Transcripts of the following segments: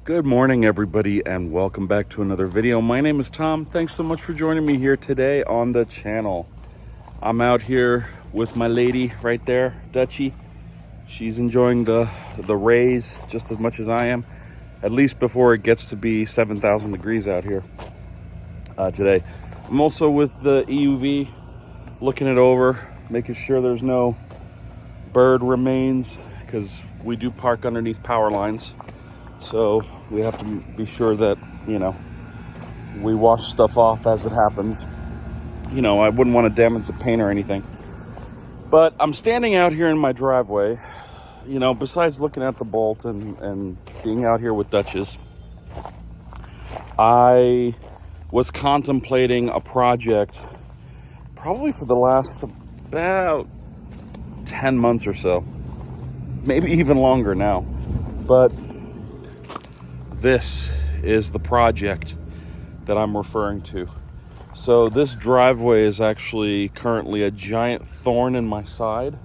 Good morning, everybody, and welcome back to another video. My name is Tom. Thanks so much for joining me here today on the channel. I'm out here with my lady right there, Dutchie. She's enjoying the rays just as much as I am, at least before it gets to be 7,000 degrees out here today. I'm also with the EUV, looking it over, making sure there's no bird remains, because we do park underneath power lines. So we have to be sure that, we wash stuff off as it happens. I wouldn't want to damage the paint or anything. But I'm standing out here in my driveway, besides looking at the bolt and being out here with Dutchess, I was contemplating a project probably for the last about 10 months or so, maybe even longer now. But this is the project that I'm referring to. So this driveway is actually currently a giant thorn in my side.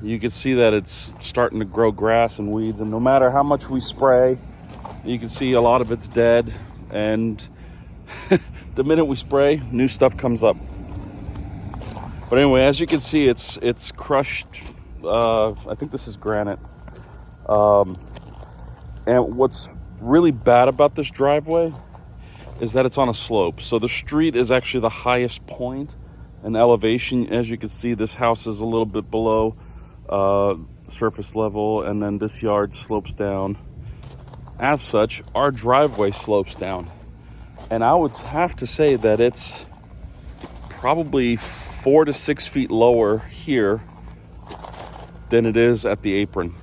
You can see that it's starting to grow grass and weeds, and no matter how much we spray, you can see a lot of it's dead, and the minute we spray, new stuff comes up. But anyway, as you can see, it's crushed. I think this is granite. And what's really bad about this driveway is that it's on a slope. So the street is actually the highest point in elevation. As you can see, this house is a little bit below surface level, and then this yard slopes down. As such, our driveway slopes down. And I would have to say that it's probably 4 to 6 feet lower here than it is at the apron.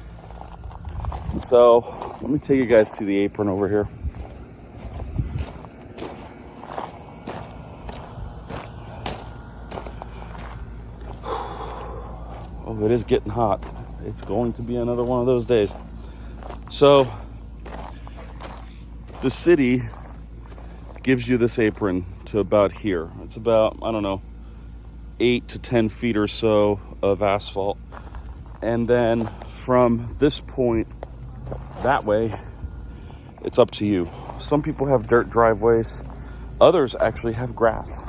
So let me take you guys to the apron over here. Oh, it is getting hot. It's going to be another one of those days. So the city gives you this apron to about here. It's about, 8 to 10 feet or so of asphalt. And then from this point that way, it's up to you. Some people have dirt driveways. Others actually have grass.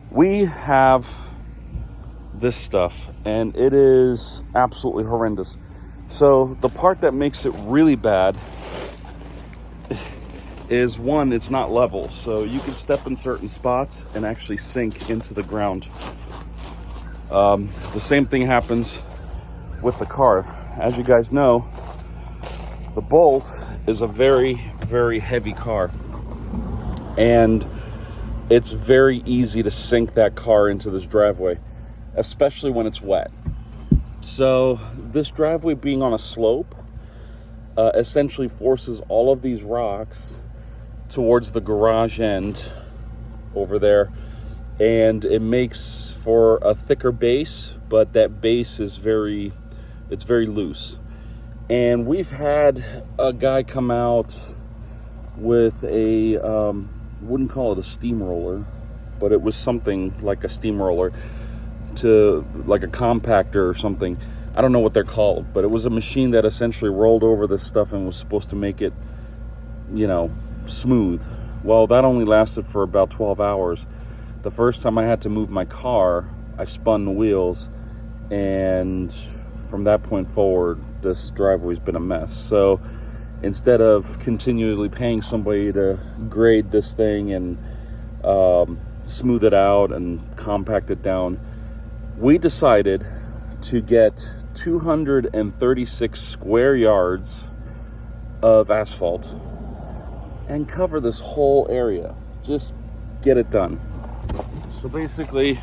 We have this stuff, and it is absolutely horrendous. So the part that makes it really bad is, one, it's not level. So you can step in certain spots and actually sink into the ground. The same thing happens with the car. As you guys know, the Bolt is a very, very heavy car, and it's very easy to sink that car into this driveway, especially when it's wet. So this driveway being on a slope essentially forces all of these rocks towards the garage end over there, and it makes for a thicker base, but that base is very loose. And we've had a guy come out with a, wouldn't call it a steamroller, but it was something like a steamroller, like a compactor or something. I don't know what they're called, but it was a machine that essentially rolled over this stuff and was supposed to make it, smooth. Well, that only lasted for about 12 hours. The first time I had to move my car, I spun the wheels, and from that point forward, this driveway's been a mess. So instead of continually paying somebody to grade this thing and smooth it out and compact it down, we decided to get 236 square yards of asphalt and cover this whole area. Just get it done. So basically,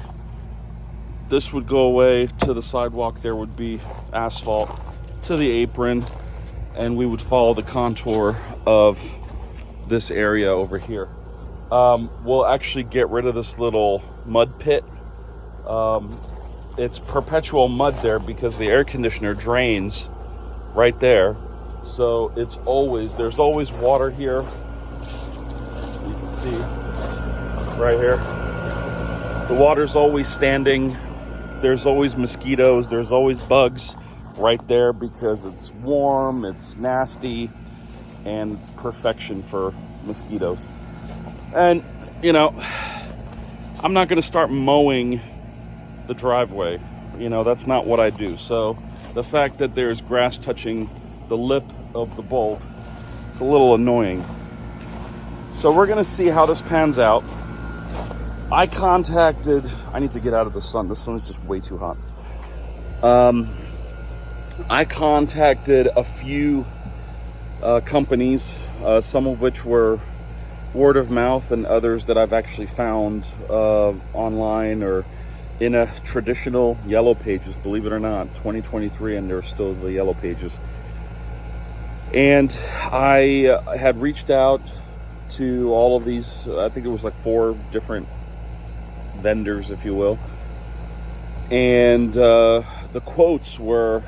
this would go away to the sidewalk. There would be asphalt to the apron, and we would follow the contour of this area over here. We'll actually get rid of this little mud pit. It's perpetual mud there because the air conditioner drains right there. So there's always water here. You can see right here. The water's always standing. There's always mosquitoes. There's always bugs right there because it's warm, it's nasty. and it's perfection for mosquitoes. And, you know, I'm not going to start mowing the driveway. You know, that's not what I do. So the fact that there's grass touching the lip of the bolt, it's a little annoying. So we're going to see how this pans out. I need to get out of the sun. The sun is just way too hot. I contacted a few companies, some of which were word of mouth and others that I've actually found online or in a traditional yellow pages, believe it or not, 2023, and there's still the yellow pages. And I had reached out to all of these, I think it was like 4 different vendors, if you will. And the quotes were,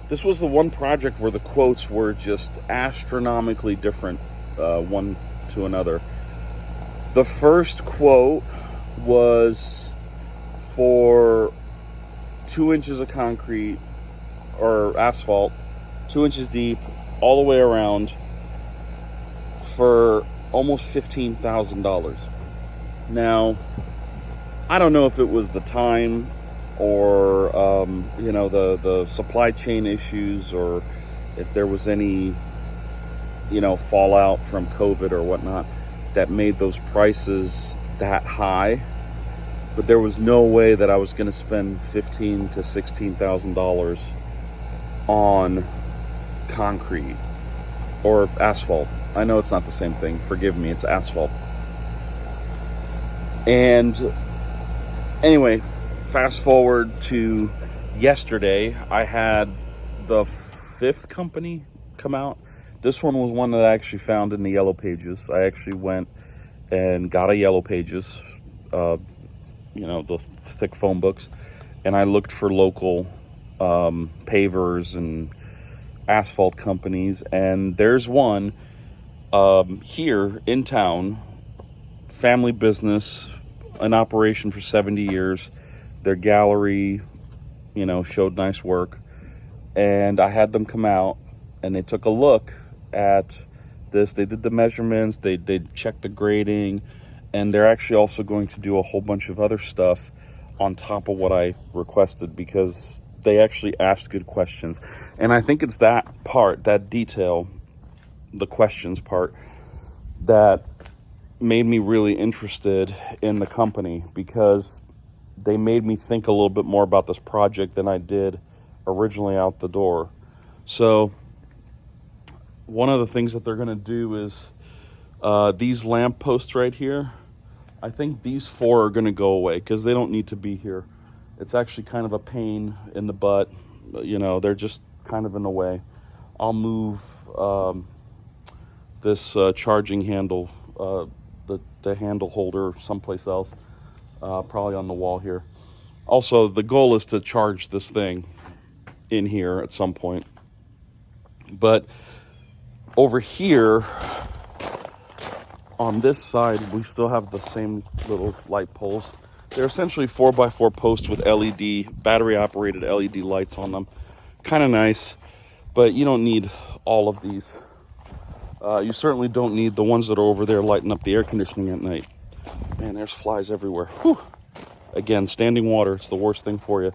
this was the one project where the quotes were just astronomically different, one to another. The first quote was for 2 inches of concrete or asphalt, 2 inches deep, all the way around, for almost $15,000. Now, I don't know if it was the time or the supply chain issues, or if there was any fallout from COVID or whatnot that made those prices that high. But there was no way that I was going to spend $15,000 to $16,000 on concrete or asphalt. I know it's not the same thing. Forgive me, it's asphalt. And anyway, fast forward to yesterday, I had the 5th company come out. This one was one that I actually found in the yellow pages. I actually went and got a yellow pages, the thick phone books, and I looked for local pavers and asphalt companies, and there's one here in town, family business, in operation for 70 years. Their gallery, showed nice work, and I had them come out and they took a look at this. They did the measurements, they checked the grading, and they're actually also going to do a whole bunch of other stuff on top of what I requested, because they actually asked good questions. And I think it's that part, that detail, the questions part, that made me really interested in the company, because they made me think a little bit more about this project than I did originally out the door. So one of the things that they're going to do is these lamp posts right here, I think these 4 are going to go away because they don't need to be here. It's actually kind of a pain in the butt. They're just kind of in the way. I'll move this charging handle, the handle holder, someplace else, probably on the wall here. Also, the goal is to charge this thing in here at some point. But over here, on this side, we still have the same little light poles. They're essentially 4x4 posts with battery-operated LED lights on them. Kind of nice, but you don't need all of these. You certainly don't need the ones that are over there lighting up the air conditioning at night. Man, there's flies everywhere. Whew. Again, standing water, it's the worst thing for you.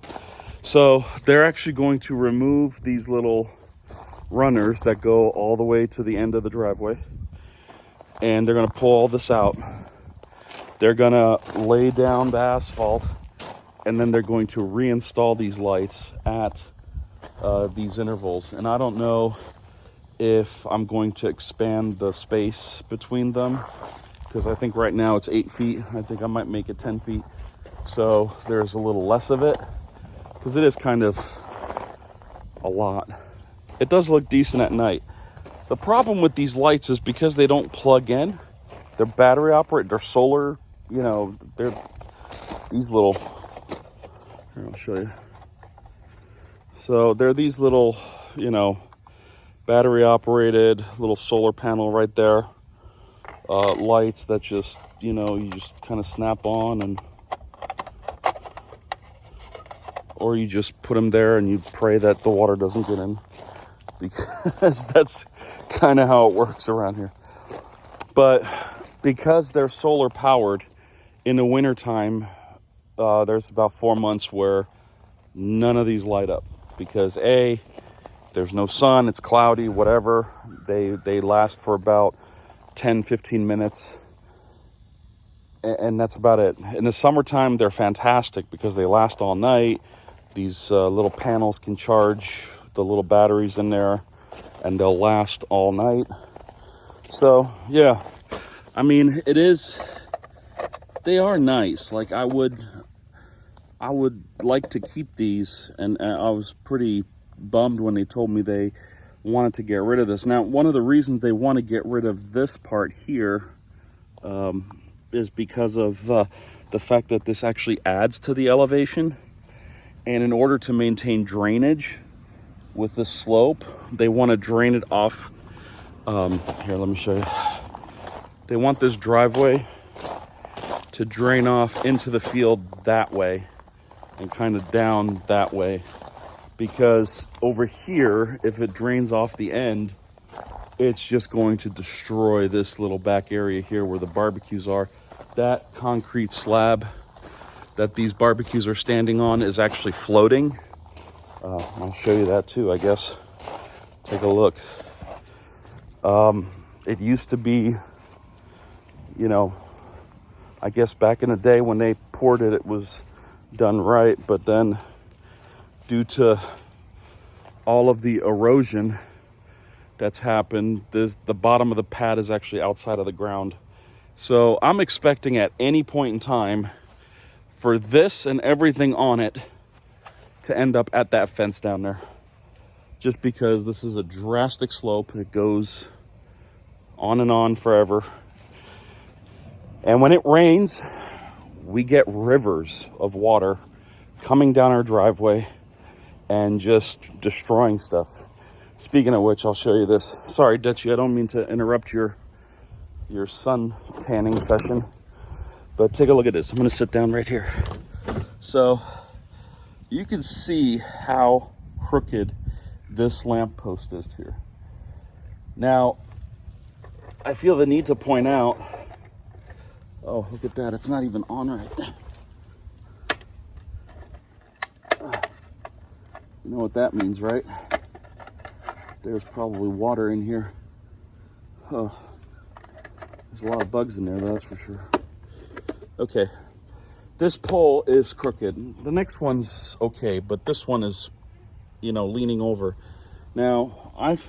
So they're actually going to remove these little runners that go all the way to the end of the driveway. And they're going to pull all this out. They're going to lay down the asphalt, and then they're going to reinstall these lights at these intervals. And I don't know if I'm going to expand the space between them, because I think right now it's 8 feet. I think I might make it 10 feet. So there's a little less of it, because it is kind of a lot. It does look decent at night. The problem with these lights is because they don't plug in, they're battery operated, they're solar, they're these little, here, I'll show you. So they're these little, battery operated little solar panel right there, lights that just, you just kind of snap on, and or you just put them there and you pray that the water doesn't get in. because that's kind of how it works around here. But because they're solar powered, in the wintertime, there's about 4 months where none of these light up because there's no sun, it's cloudy, whatever. They last for about 10-15 minutes, and that's about it. In the summertime, they're fantastic because they last all night. These little panels can charge the little batteries in there, and they'll last all night. So yeah, I mean, they are nice. Like I would like to keep these, and I was pretty bummed when they told me they wanted to get rid of this. Now, one of the reasons they want to get rid of this part here is because of the fact that this actually adds to the elevation, and in order to maintain drainage with this slope, they want to drain it off. Here, let me show you. They want this driveway to drain off into the field that way and kind of down that way, because over here, if it drains off the end, it's just going to destroy this little back area here where the barbecues are. That concrete slab that these barbecues are standing on is actually floating. I'll show you that too, I guess. Take a look. It used to be, I guess back in the day when they poured it, it was done right. But then due to all of the erosion that's happened, the bottom of the pad is actually outside of the ground. So I'm expecting at any point in time for this and everything on it to end up at that fence down there. Just because this is a drastic slope. It goes on and on forever. And when it rains, we get rivers of water coming down our driveway and just destroying stuff. Speaking of which, I'll show you this. Sorry, Dutchie, I don't mean to interrupt your sun tanning session, but take a look at this. I'm gonna sit down right here. So you can see how crooked this lamppost is here. Now, I feel the need to point out, oh, look at that, it's not even on right. You know what that means, right? There's probably water in here. Oh, there's a lot of bugs in there, that's for sure. Okay, this pole is crooked. The next one's okay, but this one is, leaning over. Now, I've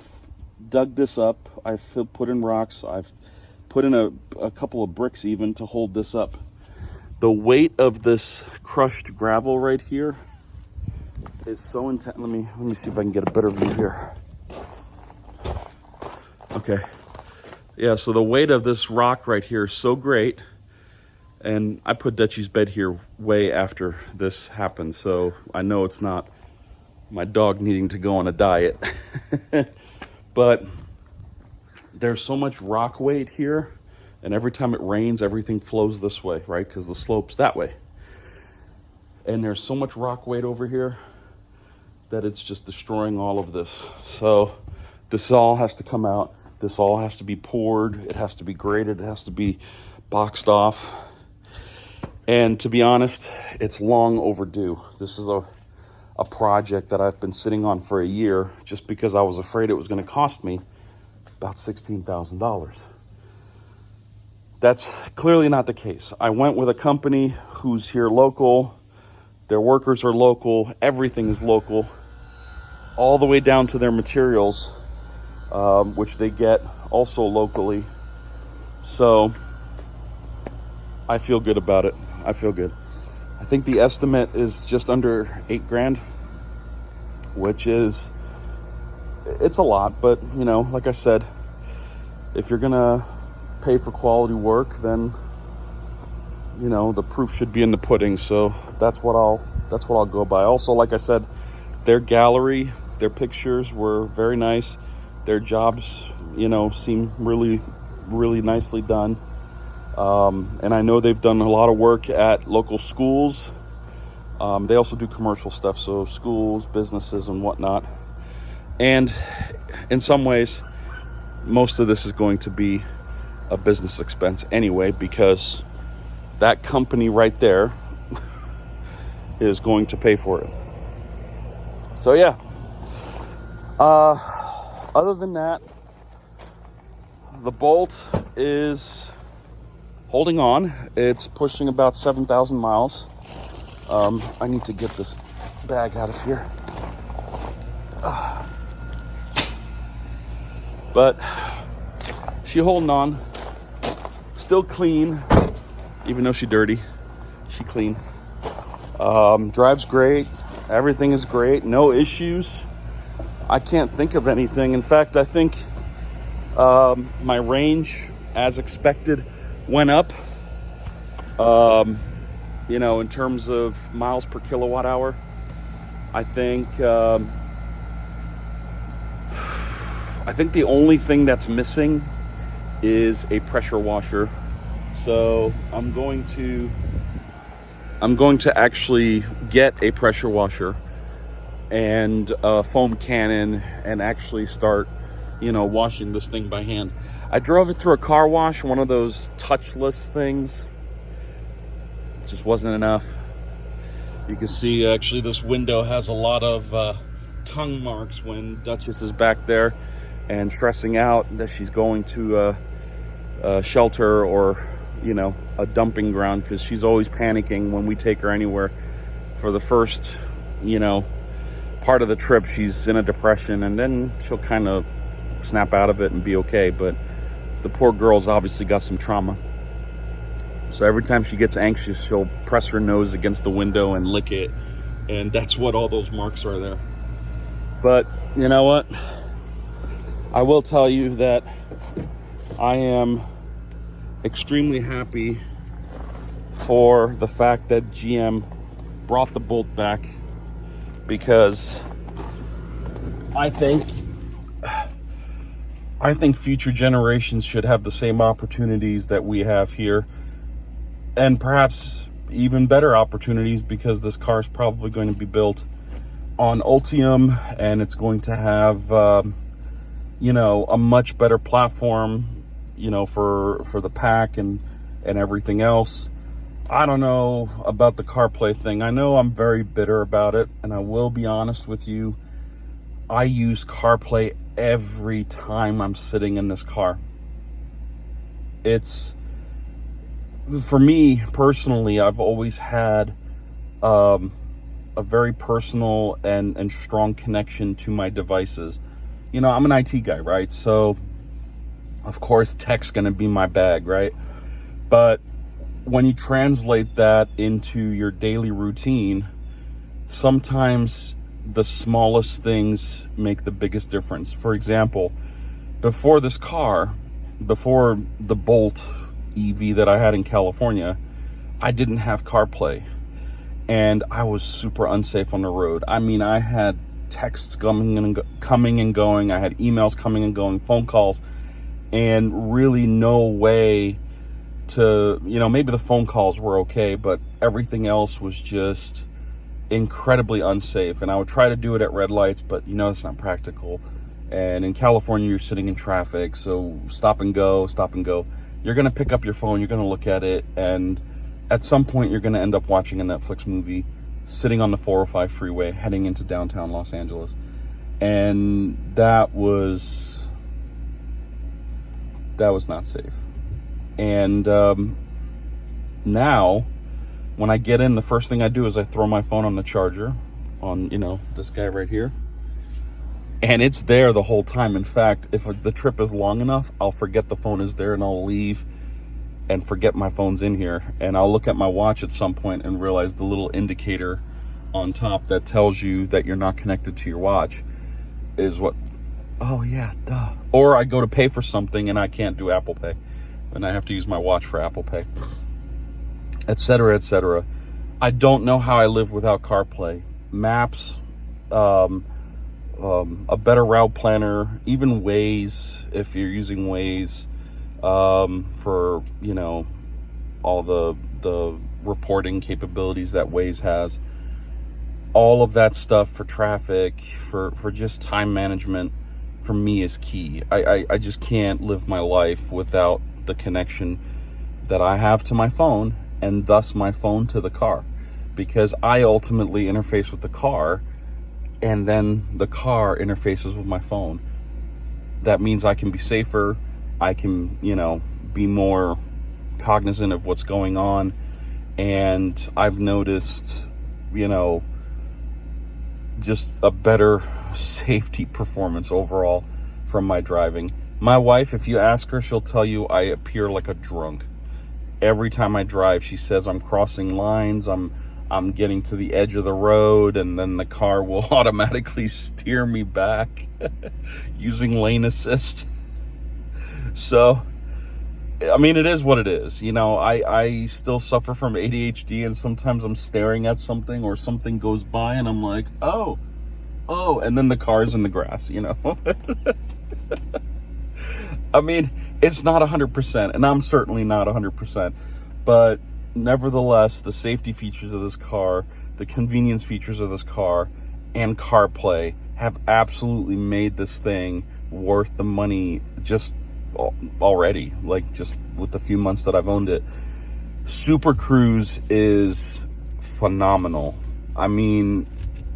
dug this up. I've put in rocks. I've put in a couple of bricks even to hold this up. The weight of this crushed gravel right here is so intense. Let me see if I can get a better view here. Okay. Yeah, so the weight of this rock right here is so great. And I put Dutchie's bed here way after this happened, so I know it's not my dog needing to go on a diet. But there's so much rock weight here, and every time it rains, everything flows this way, right? Because the slope's that way. And there's so much rock weight over here that it's just destroying all of this. So this all has to come out. This all has to be poured. It has to be graded. It has to be boxed off. And to be honest, it's long overdue. This is a project that I've been sitting on for a year just because I was afraid it was going to cost me about $16,000. That's clearly not the case. I went with a company who's here local. Their workers are local. Everything is local, all the way down to their materials, which they get also locally. So I feel good about it. I feel good. I think the estimate is just under $8,000, which is, it's a lot, but like I said, if you're gonna pay for quality work, then the proof should be in the pudding. So that's what I'll go by. Also, like I said, their gallery, their pictures were very nice. Their jobs, seem really, really nicely done. And I know they've done a lot of work at local schools. They also do commercial stuff, so schools, businesses, and whatnot. And in some ways, most of this is going to be a business expense anyway, because that company right there is going to pay for it. So yeah, other than that, the Bolt is holding on. It's pushing about 7,000 miles. I need to get this bag out of here. But she holding on, still clean, even though she dirty, she clean. Drives great, everything is great, no issues. I can't think of anything. In fact, I think my range, as expected, went up. In terms of miles per kilowatt hour, I think the only thing that's missing is a pressure washer. So I'm going to actually get a pressure washer and a foam cannon and actually start, washing this thing by hand. I drove it through a car wash, one of those touchless things. It just wasn't enough. You can see actually this window has a lot of tongue marks when Duchess is back there and stressing out that she's going to a shelter or a dumping ground, because she's always panicking when we take her anywhere. For the first part of the trip, she's in a depression, and then she'll kind of snap out of it and be okay. But the poor girl's obviously got some trauma, so every time she gets anxious, she'll press her nose against the window and lick it, and that's what all those marks are there. But you know what, I will tell you that I am extremely happy for the fact that GM brought the Bolt back, because I think future generations should have the same opportunities that we have here, and perhaps even better opportunities, because this car is probably going to be built on Ultium, and it's going to have a much better platform, for the pack and everything else. I don't know about the CarPlay thing. I know I'm very bitter about it, and I will be honest with you. I use CarPlay every time I'm sitting in this car. It's, for me personally, I've always had a very personal and strong connection to my devices. I'm an IT guy, right? So of course tech's gonna be my bag, right? But when you translate that into your daily routine, sometimes the smallest things make the biggest difference. For example, before this car, before the Bolt EV that I had in California, I didn't have CarPlay, and I was super unsafe on the road. I mean, I had texts coming and going, I had emails coming and going, phone calls, and really no way to, maybe the phone calls were okay, but everything else was just incredibly unsafe. And I would try to do it at red lights, but it's not practical. And in California, you're sitting in traffic, so stop and go. You're gonna pick up your phone, you're gonna look at it, and at some point you're gonna end up watching a Netflix movie sitting on the 405 freeway heading into downtown Los Angeles. And that was not safe. And now when I get in, the first thing I do is I throw my phone on the charger on this guy right here, and it's there the whole time. In fact, if the trip is long enough, I'll forget the phone is there, and I'll leave and forget my phone's in here, and I'll look at my watch at some point and realize the little indicator on top that tells you that you're not connected to your watch is what, oh yeah, duh. Or I go to pay for something and I can't do Apple Pay, and I have to use my watch for Apple Pay, etc., etc. I don't know how I live without CarPlay. Maps, a better route planner, even Waze, if you're using Waze, for all the reporting capabilities that Waze has, all of that stuff for traffic, for just time management. for me is key. I just can't live my life without the connection that I have to my phone, and thus my phone to the car, because I ultimately interface with the car, and then the car interfaces with my phone. That means I can be safer. I can, be more cognizant of what's going on. And I've noticed, just a better safety performance overall from my driving. My wife, if you ask her, she'll tell you I appear like a drunk. Every time I drive, she says I'm crossing lines, I'm getting to the edge of the road, and then the car will automatically steer me back using lane assist. So, I mean, it is what it is. I still suffer from ADHD, and sometimes I'm staring at something or something goes by and I'm like, oh, and then the car's in the grass, I mean, it's not 100%, and I'm certainly not 100%, but nevertheless, the safety features of this car, the convenience features of this car, and CarPlay have absolutely made this thing worth the money just already, like just with the few months that I've owned it. Super Cruise is phenomenal. I mean,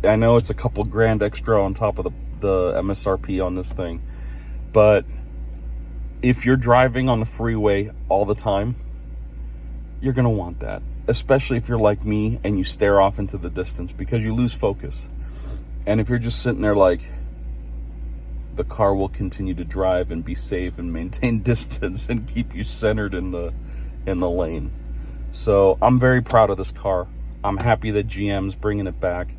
I know it's a couple grand extra on top of the MSRP on this thing, but if you're driving on the freeway all the time, you're going to want that, especially if you're like me and you stare off into the distance, because you lose focus. And if you're just sitting there, like, the car will continue to drive and be safe and maintain distance and keep you centered in the lane. So I'm very proud of this car. I'm happy that GM's bringing it back,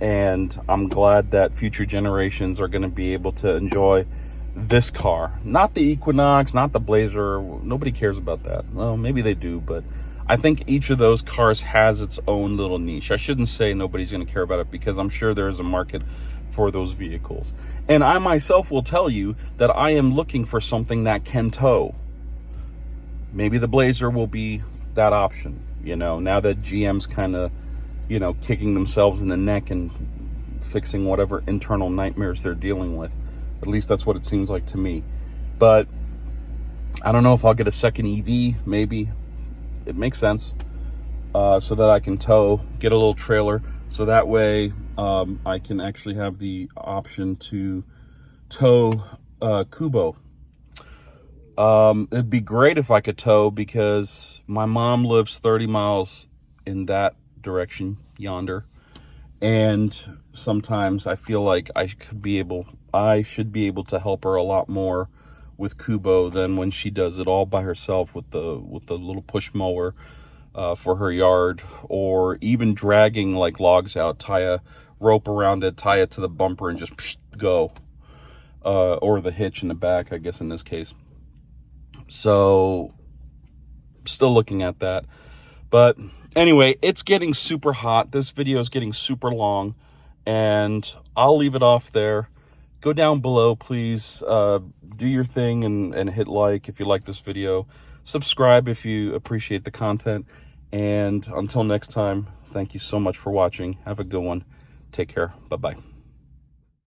and I'm glad that future generations are going to be able to enjoy this car. Not the Equinox, not the Blazer. Nobody cares about that. Well, maybe they do, but I think each of those cars has its own little niche. I shouldn't say nobody's going to care about it, because I'm sure there is a market for those vehicles. And I myself will tell you that I am looking for something that can tow. Maybe the Blazer will be that option, now that GM's kind of, kicking themselves in the neck and fixing whatever internal nightmares they're dealing with. At least that's what it seems like to me. But I don't know if I'll get a second EV. Maybe. It makes sense. So that I can tow, get a little trailer. So that way I can actually have the option to tow Kubo. It'd be great if I could tow, because my mom lives 30 miles in that direction, yonder. And sometimes I feel like I should be able to help her a lot more with Kubo than when she does it all by herself with the little push mower for her yard, or even dragging like logs out, tie a rope around it, tie it to the bumper, and just go, or the hitch in the back, I guess in this case. So still looking at that. But anyway, it's getting super hot. This video is getting super long, and I'll leave it off there. Go down below, please. Do your thing and hit like if you like this video. Subscribe if you appreciate the content. And until next time, thank you so much for watching. Have a good one. Take care. Bye-bye.